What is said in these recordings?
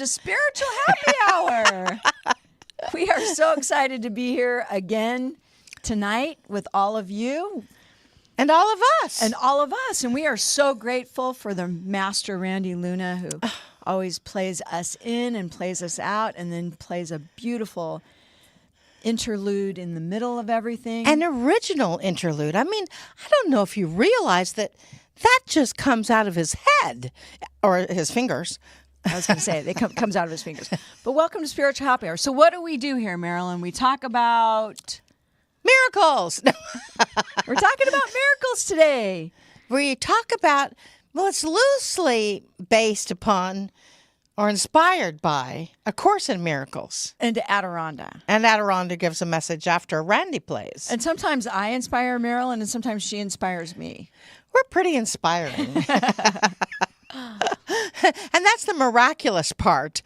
to Spiritual Happy Hour. We are so excited to be here again tonight with all of you. And all of us. And we are so grateful for the Master Randy Luna, who always plays us in and plays us out and then plays a beautiful interlude in the middle of everything. An original interlude. I mean, I don't know if you realize that just comes out of his head or his fingers. I was going to say, it comes out of his fingers. But welcome to Spiritual Happy Hour. So what do we do here, Marilyn? We talk about... miracles. We're talking about miracles today. We talk about, well, it's loosely based upon or inspired by A Course in Miracles. And Adironnda. And Adironnda gives a message after Randy plays. And sometimes I inspire Marilyn and sometimes she inspires me. We're pretty inspiring. And that's the miraculous part.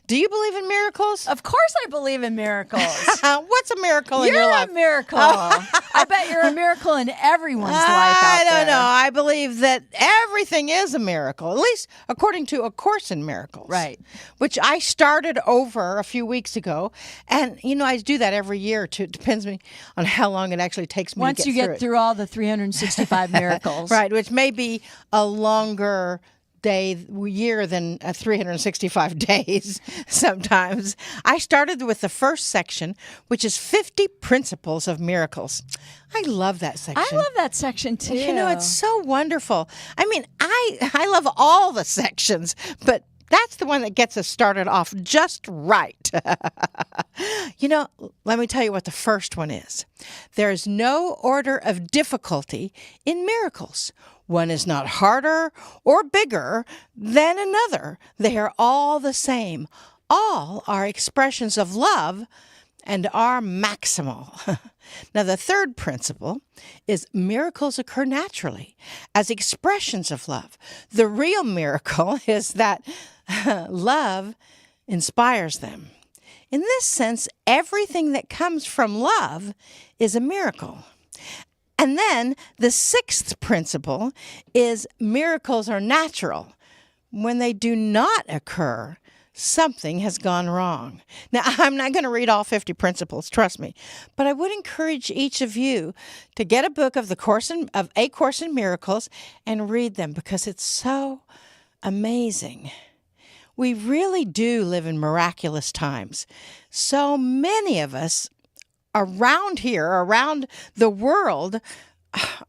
Do you believe in miracles? Of course I believe in miracles. What's a miracle in your life? You're a miracle. I bet you're a miracle in everyone's life out there. I don't know. I believe that everything is a miracle, at least according to A Course in Miracles. Right. Which I started over a few weeks ago. And, you know, I do that every year, too. It depends on how long it actually takes me Once to you get through all the 365 miracles. Right, which may be a longer year than 365 days sometimes. I started with the first section, which is 50 Principles of Miracles. I love that section. I love that section too. You know, it's so wonderful. I mean, I love all the sections, but that's the one that gets us started off just right. You know, let me tell you what the first one is. There is no order of difficulty in miracles. One is not harder or bigger than another. They are all the same. All are expressions of love and are maximal. Now, the third principle is miracles occur naturally as expressions of love. The real miracle is that love inspires them. In this sense, everything that comes from love is a miracle. And then the sixth principle is miracles are natural. When they do not occur, something has gone wrong. Now, I'm not going to read all 50 principles, trust me, but I would encourage each of you to get a book of A Course in Miracles and read them because it's so amazing. We really do live in miraculous times. So many of us around here, around the world,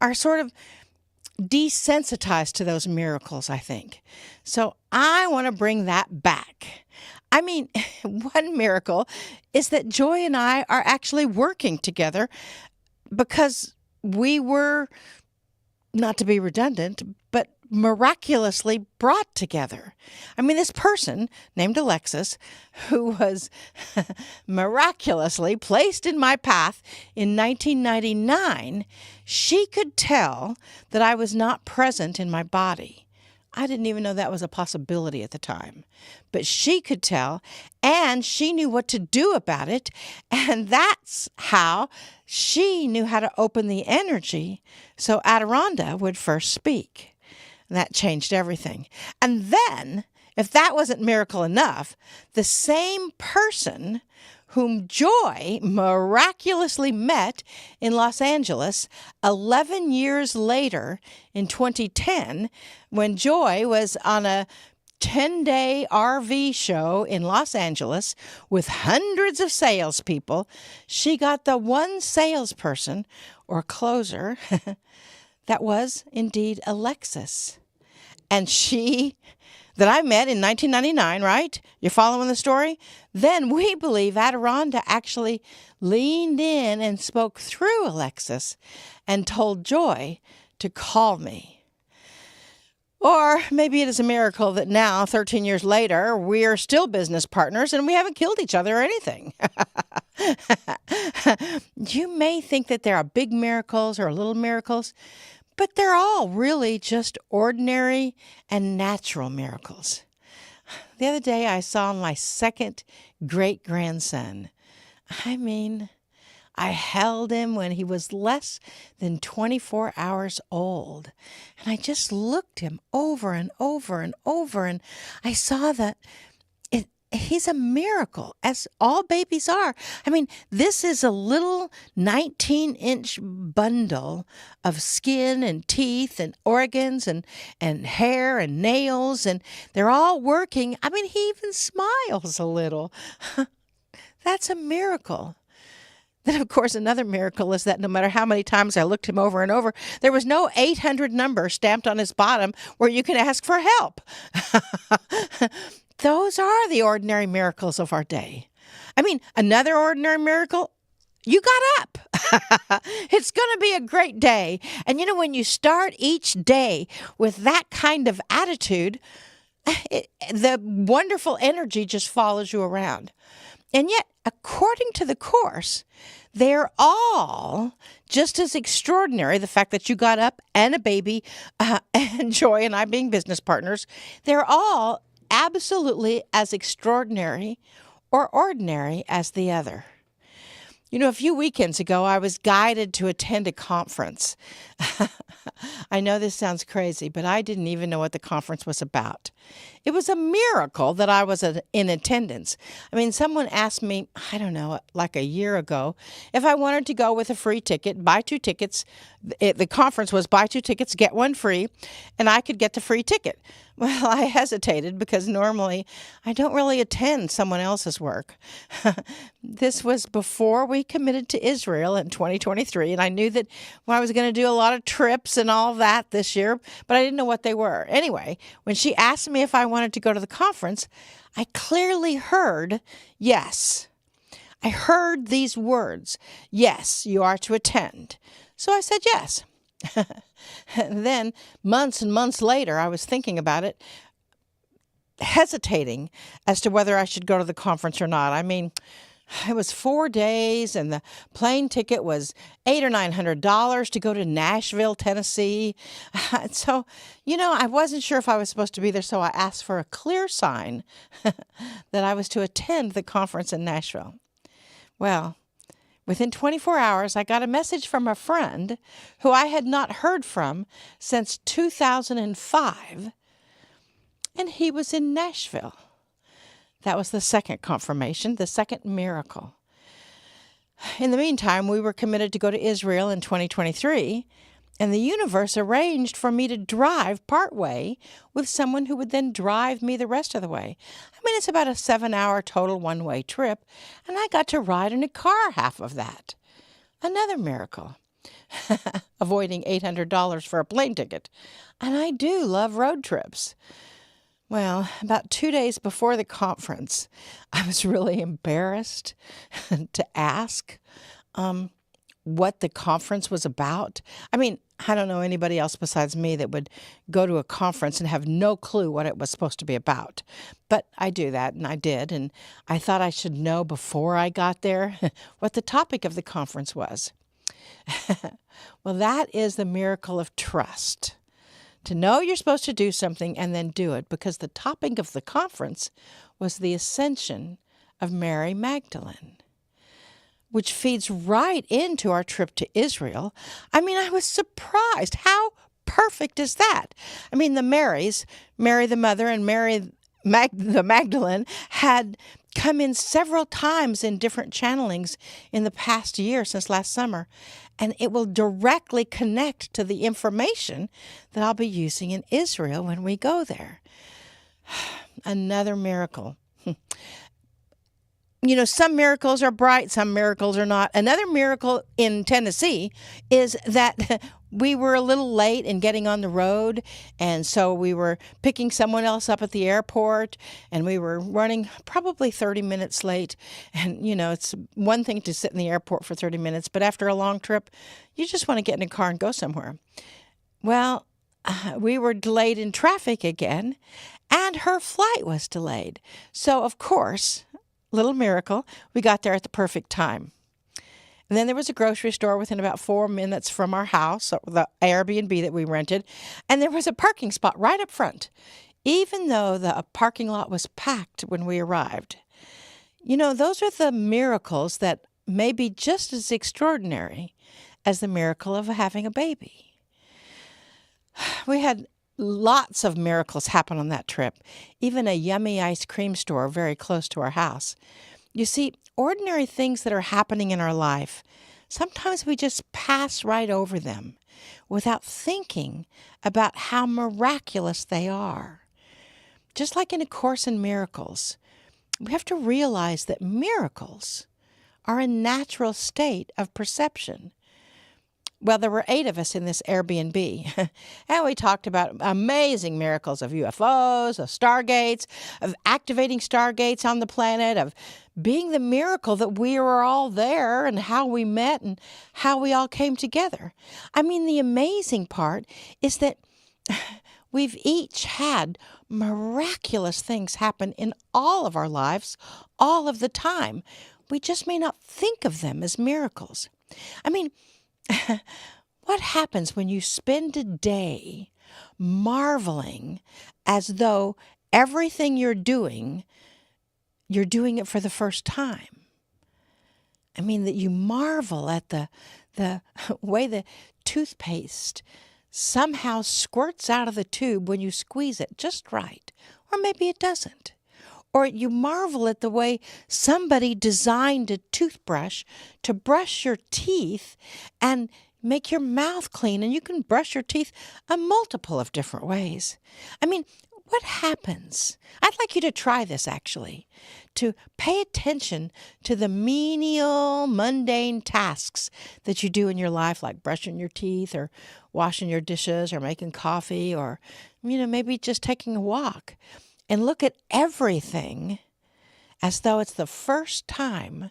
are sort of desensitized to those miracles, I think. So I want to bring that back. I mean, one miracle is that Joy and I are actually working together because we were, not to be redundant, but miraculously brought together. I mean, this person named Alexis, who was miraculously placed in my path in 1999, she could tell that I was not present in my body. I didn't even know that was a possibility at the time. But she could tell, and she knew what to do about it, and that's how she knew how to open the energy so Adironnda would first speak. And that changed everything. And then, if that wasn't miracle enough, the same person whom Joy miraculously met in Los Angeles 11 years later in 2010, when Joy was on a 10-day RV show in Los Angeles with hundreds of salespeople, she got the one salesperson or closer that was indeed Alexis. And she, that I met in 1999, right? You're following the story? Then we believe Adironnda actually leaned in and spoke through Alexis and told Joy to call me. Or maybe it is a miracle that now, 13 years later, we're still business partners and we haven't killed each other or anything. You may think that there are big miracles or little miracles, but they're all really just ordinary and natural miracles. The other day I saw my second great-grandson. I mean, I held him when he was less than 24 hours old. And I just looked him over and over and over, and I saw that he's a miracle, as all babies are. I mean, this is a little 19-inch bundle of skin and teeth and organs and hair and nails, and they're all working. I mean, he even smiles a little. That's a miracle. Then, of course, another miracle is that no matter how many times I looked him over and over, there was no 800 number stamped on his bottom where you can ask for help. Those are the ordinary miracles of our day. I mean, another ordinary miracle, you got up. It's going to be a great day. And when you start each day with that kind of attitude, the wonderful energy just follows you around. And yet, according to the Course, they're all just as extraordinary. The fact that you got up and a baby, and Joy and I being business partners, they're all absolutely as extraordinary or ordinary as the other. A few weekends ago, I was guided to attend a conference. I know this sounds crazy, but I didn't even know what the conference was about. It was a miracle that I was in attendance. I mean, someone asked me, I don't know, like a year ago, if I wanted to go with a free ticket, buy 2 tickets. The conference was buy 2 tickets, get 1 free, and I could get the free ticket. Well, I hesitated because normally I don't really attend someone else's work. This was before we committed to Israel in 2023, and I knew that I was going to do a lot of trips and all that this year, but I didn't know what they were. Anyway, when she asked me if I wanted to go to the conference, I clearly heard yes. I heard these words, yes, you are to attend. So I said yes. And then months and months later, I was thinking about it, hesitating as to whether I should go to the conference or not. I mean, it was 4 days, and the plane ticket was $800 or $900 to go to Nashville, Tennessee. So, I wasn't sure if I was supposed to be there, so I asked for a clear sign that I was to attend the conference in Nashville. Well, within 24 hours, I got a message from a friend who I had not heard from since 2005, and he was in Nashville. That was the second confirmation, the second miracle. In the meantime, we were committed to go to Israel in 2023, and the universe arranged for me to drive partway with someone who would then drive me the rest of the way. I mean, it's about a 7-hour total one-way trip, and I got to ride in a car half of that. Another miracle. Avoiding $800 for a plane ticket. And I do love road trips. Well, about 2 days before the conference, I was really embarrassed to ask what the conference was about. I mean, I don't know anybody else besides me that would go to a conference and have no clue what it was supposed to be about. But I do that, and I did, and I thought I should know before I got there what the topic of the conference was. Well, that is the miracle of trust. To know you're supposed to do something and then do it, because the topic of the conference was the ascension of Mary Magdalene, which feeds right into our trip to Israel. I mean, I was surprised. How perfect is that? I mean, the Marys, Mary the mother and Mary the Magdalene, had come in several times in different channelings in the past year since last summer, and it will directly connect to the information that I'll be using in Israel when we go there. Another miracle. Some miracles are bright, some miracles are not. Another miracle in Tennessee is that we were a little late in getting on the road, and so we were picking someone else up at the airport, and we were running probably 30 minutes late. And, it's one thing to sit in the airport for 30 minutes, but after a long trip, you just want to get in a car and go somewhere. Well, we were delayed in traffic again, and her flight was delayed. So, of course, little miracle, we got there at the perfect time. And then there was a grocery store within about 4 minutes from our house, the Airbnb that we rented, and there was a parking spot right up front, even though the parking lot was packed when we arrived. Those are the miracles that may be just as extraordinary as the miracle of having a baby. We had lots of miracles happen on that trip, even a yummy ice cream store very close to our house. You see, ordinary things that are happening in our life, sometimes we just pass right over them without thinking about how miraculous they are. Just like in A Course in Miracles, we have to realize that miracles are a natural state of perception. Well, there were 8 of us in this Airbnb, and we talked about amazing miracles of UFOs, of stargates, of activating stargates on the planet, of being the miracle that we were all there and how we met and how we all came together. I mean, the amazing part is that we've each had miraculous things happen in all of our lives, all of the time. We just may not think of them as miracles. I mean, what happens when you spend a day marveling as though everything you're doing it for the first time? I mean, that you marvel at the way the toothpaste somehow squirts out of the tube when you squeeze it just right, or maybe it doesn't. Or you marvel at the way somebody designed a toothbrush to brush your teeth and make your mouth clean, and you can brush your teeth a multiple of different ways. I mean, what happens? I'd like you to try this, actually, to pay attention to the menial, mundane tasks that you do in your life, like brushing your teeth or washing your dishes or making coffee or, maybe just taking a walk. And look at everything as though it's the first time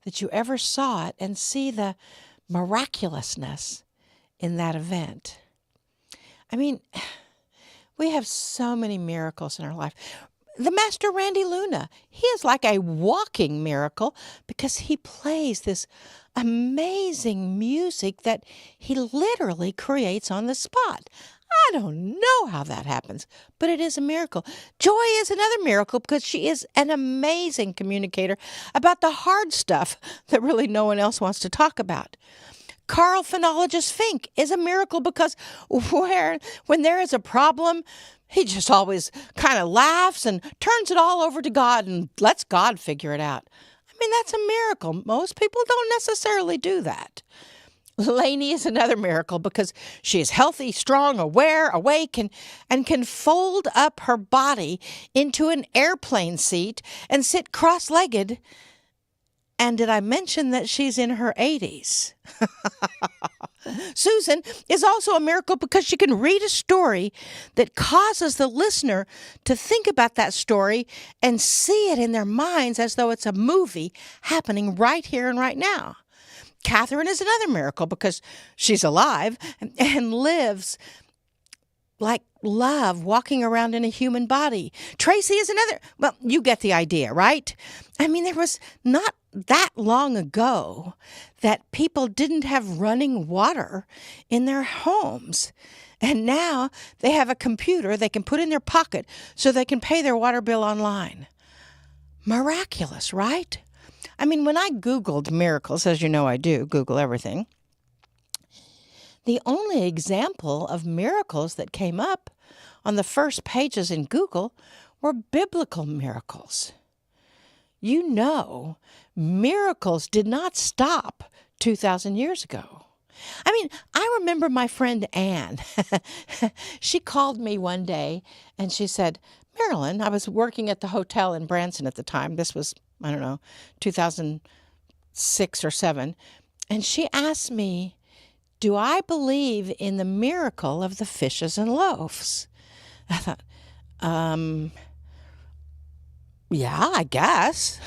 that you ever saw it, and see the miraculousness in that event. I mean, we have so many miracles in our life. The Master Randy Luna, he is like a walking miracle because he plays this amazing music that he literally creates on the spot. I don't know how that happens, but it is a miracle. Joy is another miracle because she is an amazing communicator about the hard stuff that really no one else wants to talk about. Carl Phonologist Fink is a miracle because when there is a problem, he just always kind of laughs and turns it all over to God and lets God figure it out. I mean, that's a miracle. Most people don't necessarily do that. Lainey is another miracle because she is healthy, strong, aware, awake, and can fold up her body into an airplane seat and sit cross-legged. And did I mention that she's in her 80s? Susan is also a miracle because she can read a story that causes the listener to think about that story and see it in their minds as though it's a movie happening right here and right now. Catherine is another miracle because she's alive and lives like love, walking around in a human body. Tracy is another. Well, you get the idea, right? I mean, there was not that long ago that people didn't have running water in their homes. And now they have a computer they can put in their pocket so they can pay their water bill online. Miraculous, right? I mean, when I Googled miracles, as you know I do, Google everything, the only example of miracles that came up on the first pages in Google were biblical miracles. You know, miracles did not stop 2,000 years ago. I mean, I remember my friend Anne. She called me one day and she said, Marilyn, I was working at the hotel in Branson at the time. This was, 2006 or 7. And she asked me, do I believe in the miracle of the fishes and loaves? I thought, yeah, I guess.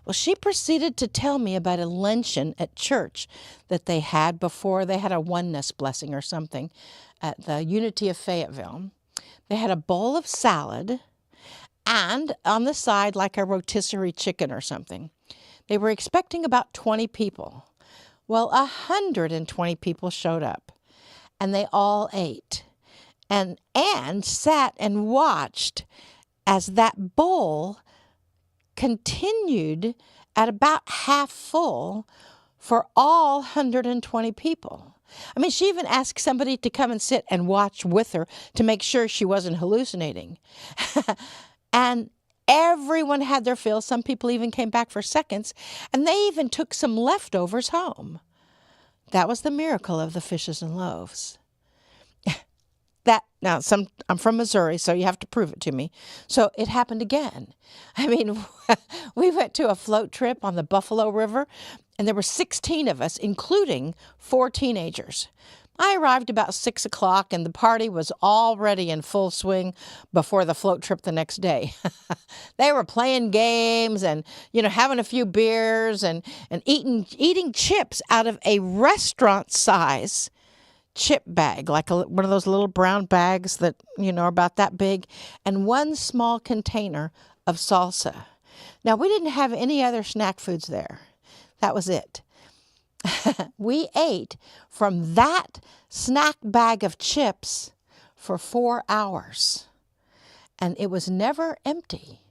Well, she proceeded to tell me about a luncheon at church that they had before they had a oneness blessing or something at the Unity of Fayetteville. They had a bowl of salad and on the side like a rotisserie chicken or something. They were expecting about 20 people. Well, 120 people showed up, and they all ate. And Anne sat and watched as that bowl continued at about half full for all 120 people. I mean, she even asked somebody to come and sit and watch with her to make sure she wasn't hallucinating. And everyone had their fill. Some people even came back for seconds, and they even took some leftovers home. That was the miracle of the fishes and loaves. I'm from Missouri, so you have to prove it to me. So it happened again. I mean, we went to a float trip on the Buffalo River, and there were 16 of us, including 4 teenagers. I arrived about 6 o'clock, and the party was already in full swing before the float trip the next day. They were playing games and, having a few beers and eating chips out of a restaurant-size chip bag, like one of those little brown bags that, are about that big, and one small container of salsa. Now, we didn't have any other snack foods there. That was it. We ate from that snack bag of chips for 4 hours, and it was never empty.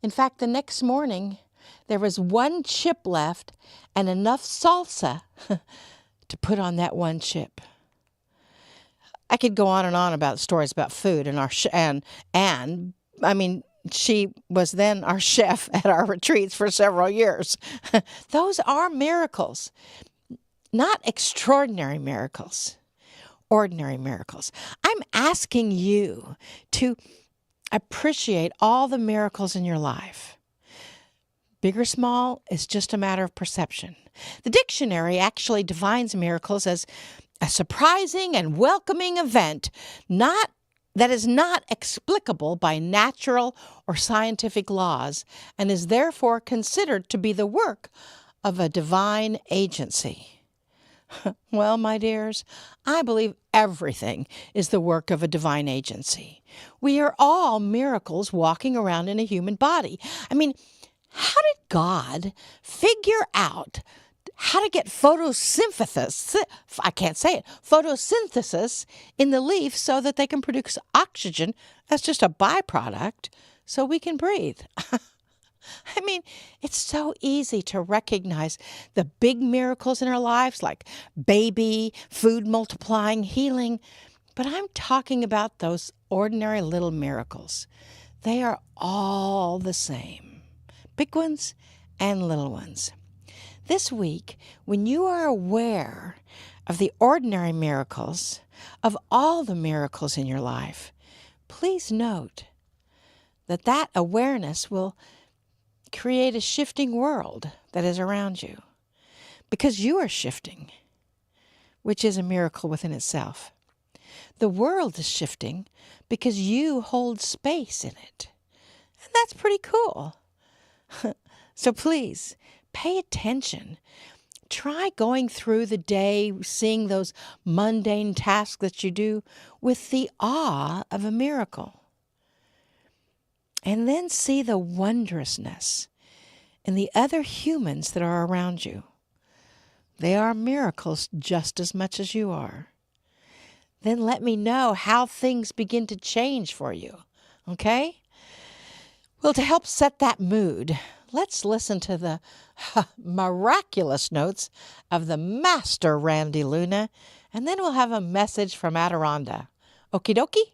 In fact, the next morning, there was one chip left and enough salsa to put on that one chip. I could go on and on about stories about food and I mean, she was then our chef at our retreats for several years. Those are miracles, not extraordinary miracles, ordinary miracles. I'm asking you to appreciate all the miracles in your life. Big or small is just a matter of perception. The dictionary actually defines miracles as a surprising and welcoming event that is not explicable by natural or scientific laws and is therefore considered to be the work of a divine agency. Well, my dears, I believe everything is the work of a divine agency. We are all miracles walking around in a human body. I mean, how did God figure out how to get photosynthesis in the leaf so that they can produce oxygen as just a byproduct so we can breathe? I mean, it's so easy to recognize the big miracles in our lives like baby, food multiplying, healing, but I'm talking about those ordinary little miracles. They are all the same, big ones and little ones. This week, when you are aware of the ordinary miracles, of all the miracles in your life, please note that awareness will create a shifting world that is around you, because you are shifting, which is a miracle within itself. The world is shifting because you hold space in it, and that's pretty cool. So please, pay attention. Try going through the day, seeing those mundane tasks that you do with the awe of a miracle. And then see the wondrousness in the other humans that are around you. They are miracles just as much as you are. Then let me know how things begin to change for you, okay? Well, to help set that mood, let's listen to the miraculous notes of the master Randy Luna, and then we'll have a message from Adironnda. Okie dokie?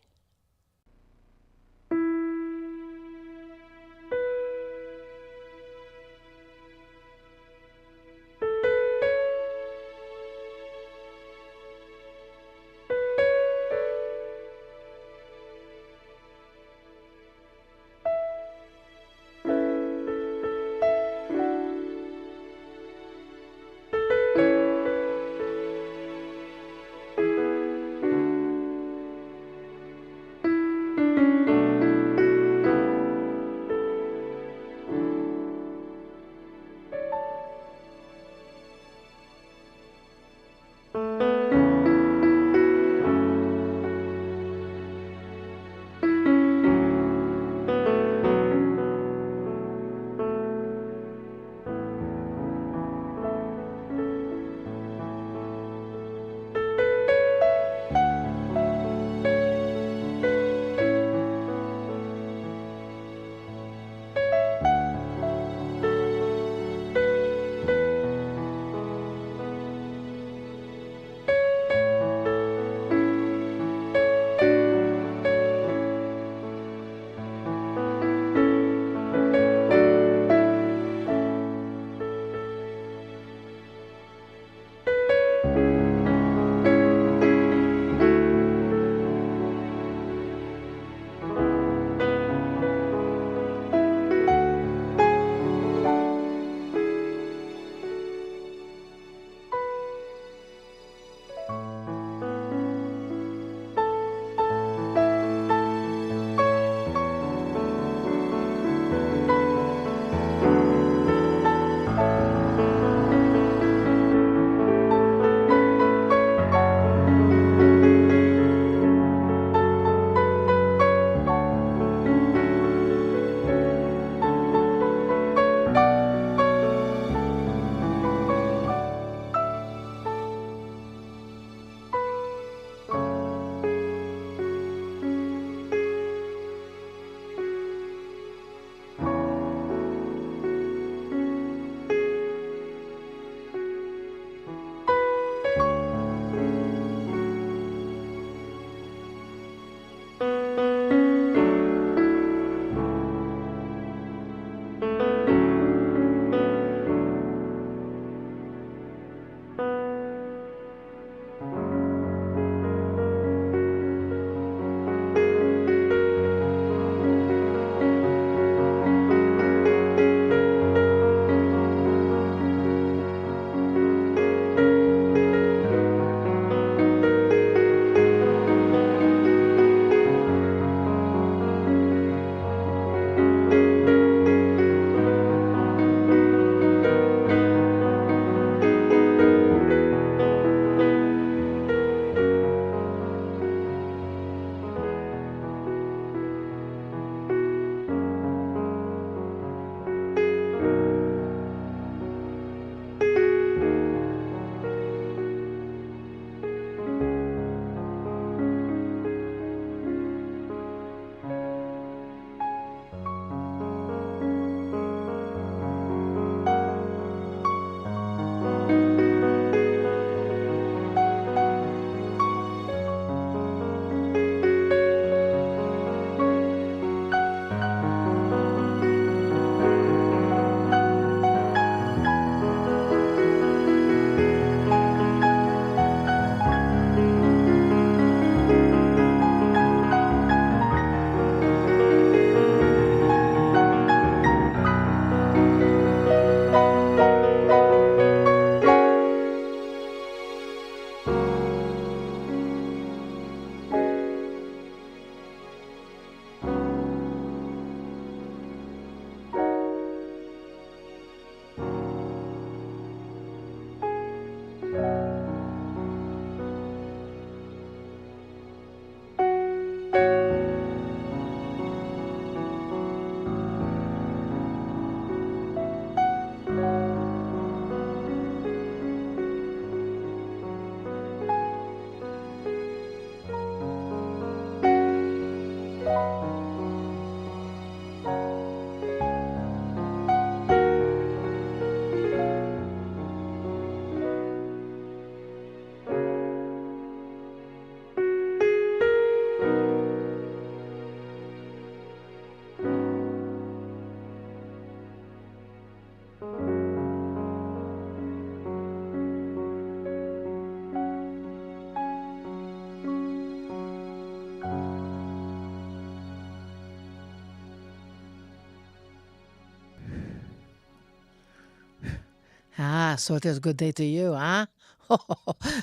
So it is good day to you, huh?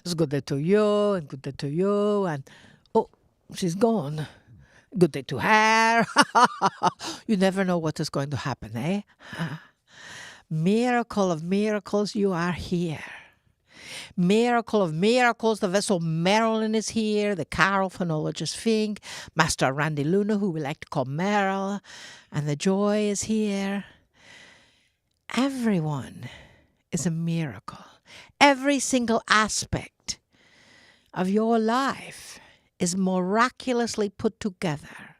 It's good day to you, and good day to you, and oh, she's gone. Good day to her. You never know what is going to happen, eh? Miracle of miracles, you are here. Miracle of miracles, the vessel Marilyn is here, the Carol phonologist Fink, Master Randy Luna, who we like to call Meryl, and the Joy is here. Everyone is a miracle. Every single aspect of your life is miraculously put together.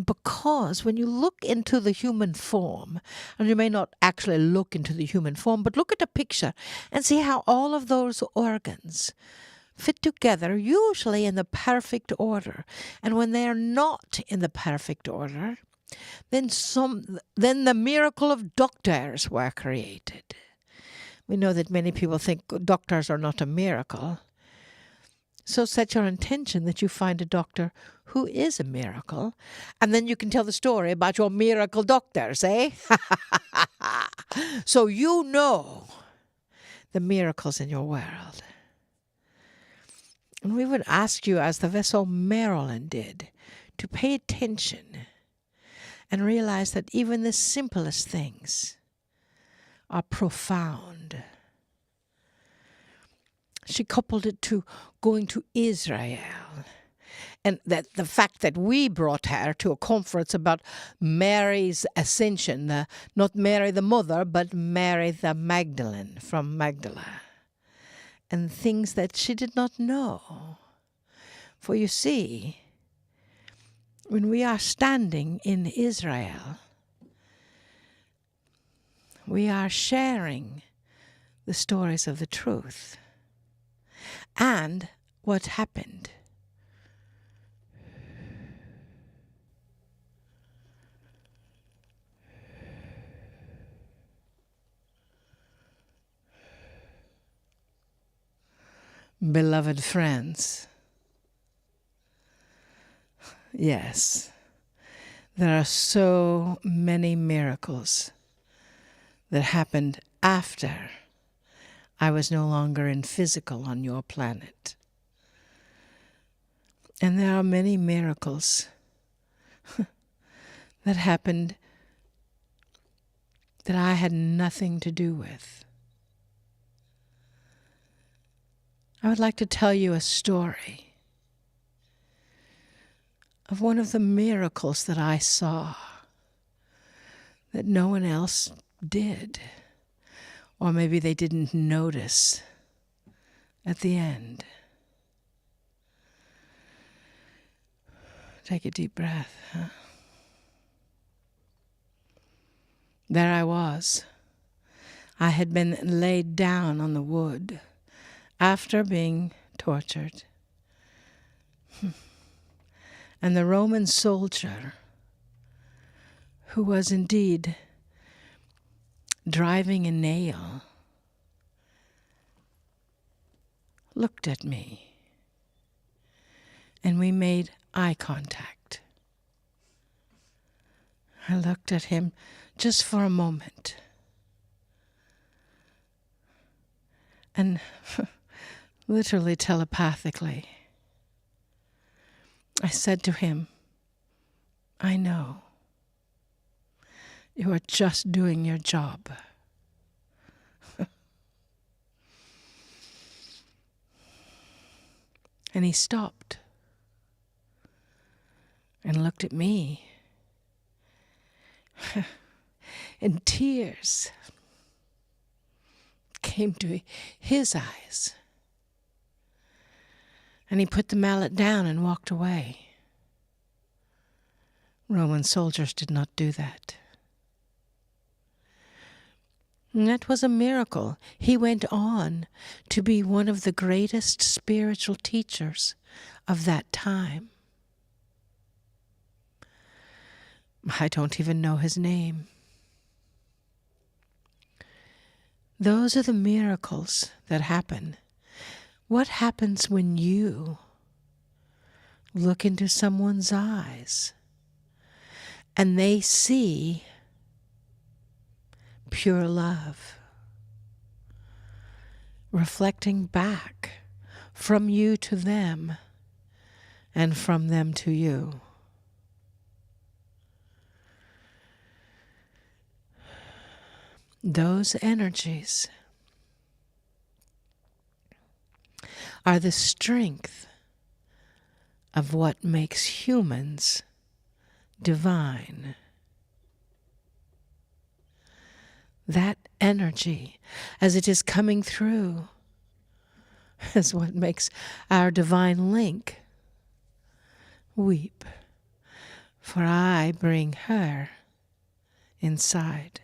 Because when you look into the human form, and you may not actually look into the human form, but look at the picture and see how all of those organs fit together, usually in the perfect order. And when they're not in the perfect order, then the miracle of doctors were created. We know that many people think doctors are not a miracle. So set your intention that you find a doctor who is a miracle, and then you can tell the story about your miracle doctors, eh? So you know the miracles in your world. And we would ask you, as the vessel Marilyn did, to pay attention and realize that even the simplest things are profound. She coupled it to going to Israel, and that the fact that we brought her to a conference about Mary's ascension, not Mary the mother, but Mary the Magdalene from Magdala, and things that she did not know. For you see, when we are standing in Israel, we are sharing the stories of the truth and what happened. Beloved friends, yes, there are so many miracles that happened after I was no longer in physical on your planet. And there are many miracles that happened that I had nothing to do with. I would like to tell you a story of one of the miracles that I saw that no one else did. Or maybe they didn't notice at the end. Take a deep breath. Huh? There I was. I had been laid down on the wood after being tortured. And the Roman soldier, who was indeed driving a nail, looked at me, and we made eye contact. I looked at him just for a moment, and literally telepathically, I said to him, I know. You are just doing your job. And he stopped and looked at me. And tears came to his eyes. And he put the mallet down and walked away. Roman soldiers did not do that. And that was a miracle. He went on to be one of the greatest spiritual teachers of that time. I don't even know his name. Those are the miracles that happen. What happens when you look into someone's eyes and they see pure love? reflecting back from you to them and from them to you. Those energies are the strength of what makes humans divine. That energy, as it is coming through, is what makes our divine link weep, for I bring her inside.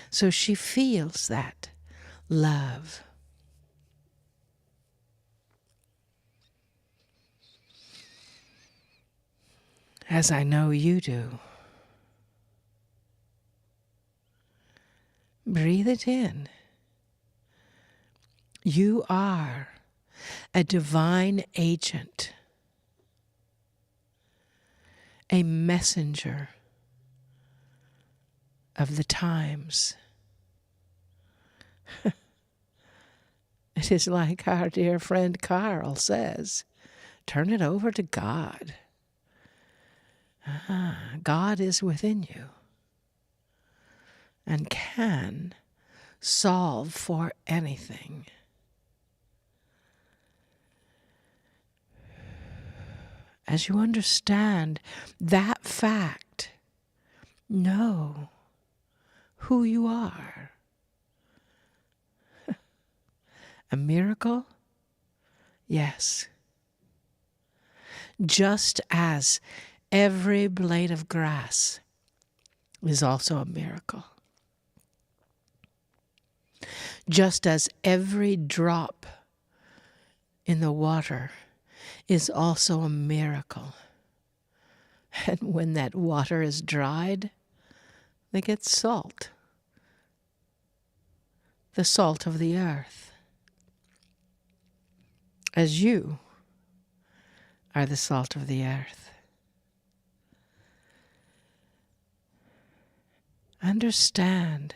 So she feels that love. As I know you do. Breathe it in. You are a divine agent, a messenger of the times. It is like our dear friend Carl says, turn it over to God. God is within you and can solve for anything. As you understand that fact, know who you are. A miracle? Yes. Just as every blade of grass is also a miracle. Just as every drop in the water is also a miracle. And when that water is dried, they get salt. The salt of the earth. As you are the salt of the earth. Understand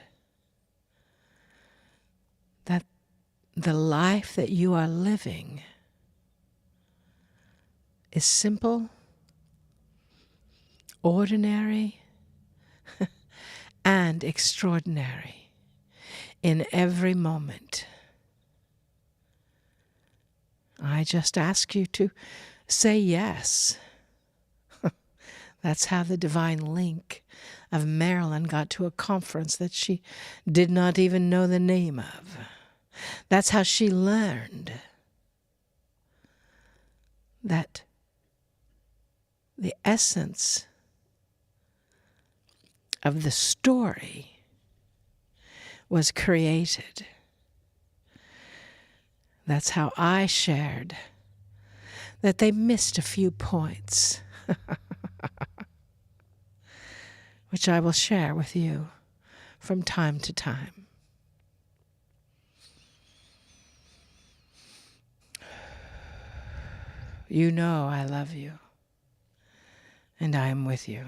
that the life that you are living is simple, ordinary, and extraordinary in every moment. I just ask you to say yes. That's how the divine link of Marilyn got to a conference that she did not even know the name of. That's how she learned that the essence of the story was created. That's how I shared that they missed a few points, which I will share with you from time to time. You know I love you, and I am with you.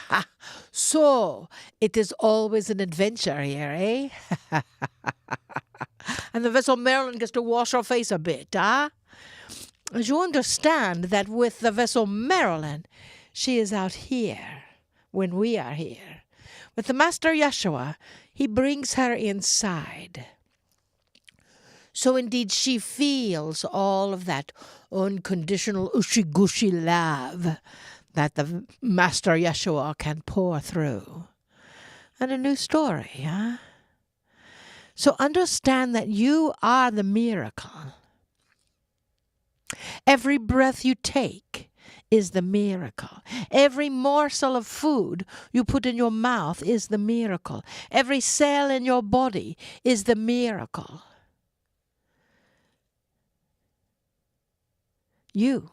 Ha! So, it is always an adventure here, eh? And the vessel Marilyn gets to wash her face a bit, huh? As you understand that with the vessel Marilyn, she is out here when we are here. With the Master Yeshua, he brings her inside. So indeed she feels all of that unconditional ushy-gushy love that the Master Yeshua can pour through. And a new story, huh? So understand that you are the miracle. Every breath you take is the miracle. Every morsel of food you put in your mouth is the miracle. Every cell in your body is the miracle. You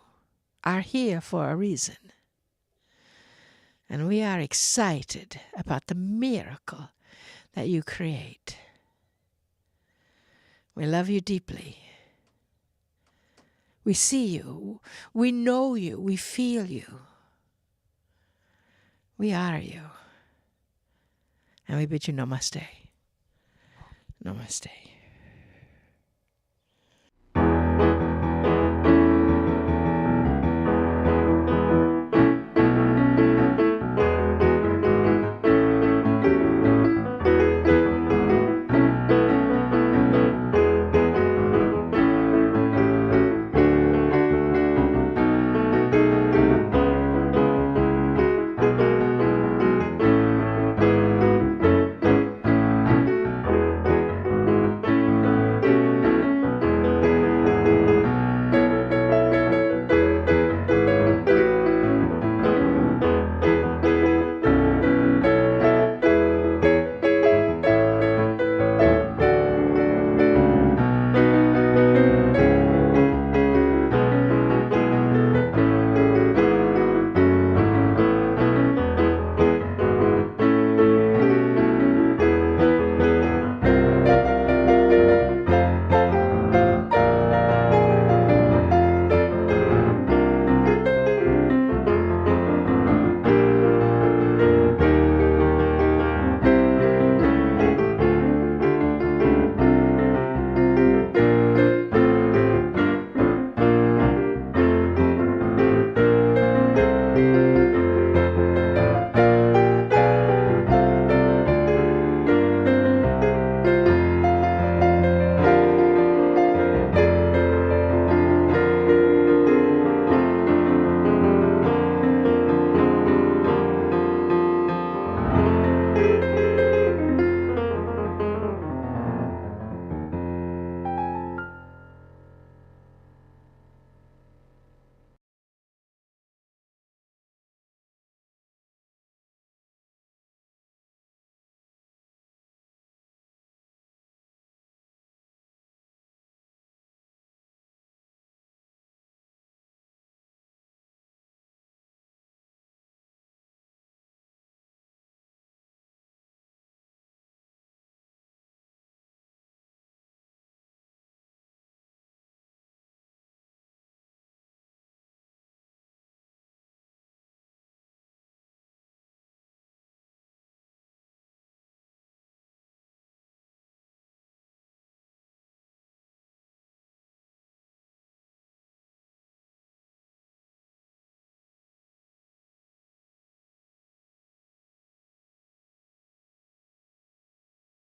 are here for a reason. And we are excited about the miracle that you create. We love you deeply. We see you. We know you. We feel you. We honor you. And we bid you namaste. Namaste.